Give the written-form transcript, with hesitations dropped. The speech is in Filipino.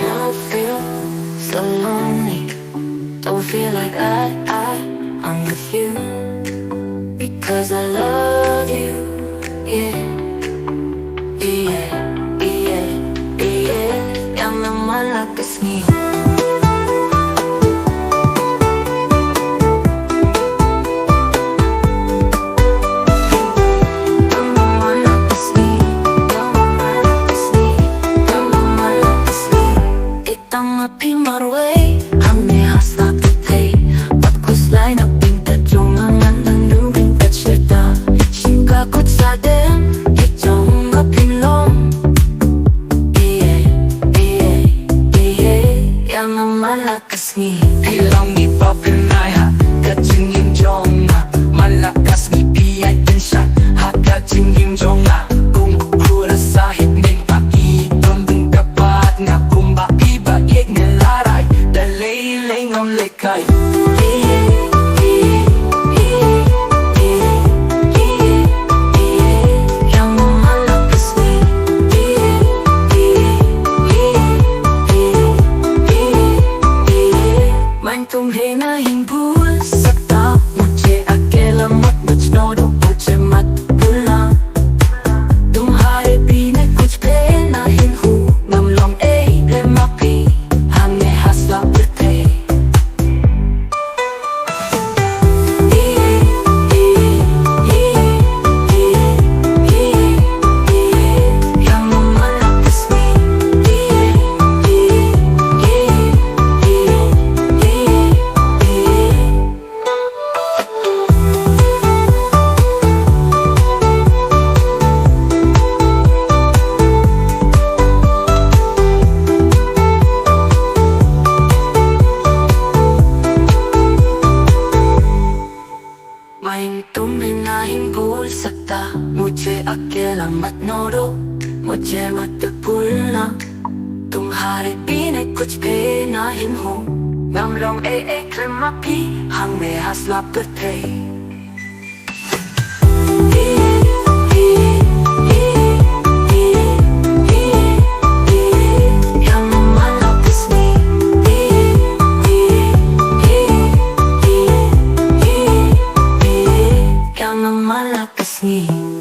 Don't feel so lonely. Don't feel like I'm with you, because I love you. Yeah, yeah, yeah, yeah. Yang lumalakas ngayon. Malakas ni ilang ipapinay ha Kajing yung jong ha Malakas ni piyay din siya Ha kajing yung jong ha Kung kukura sa hitning pakitom Dun kapat nga kung bakibaig nilaray Dalay-lay ng likay. तुम्हें नहीं भूल सकता मुझे अकेला मत मुझ छोड़ो मुझे मत भूलना तुम्हारे बिना कुछ भी नहीं हूँ ngầm lòng ấy để mặc đi hàng ngày hát là biết thế तुम्हें नहीं भूल सकता मुझे अकेला मत छोड़ो मुझे मत भूलना तुम्हारे बिना कुछ भी नहीं हूँ ngầm lòng ấy mà भी hàng ngày hát là biết thế malakas ni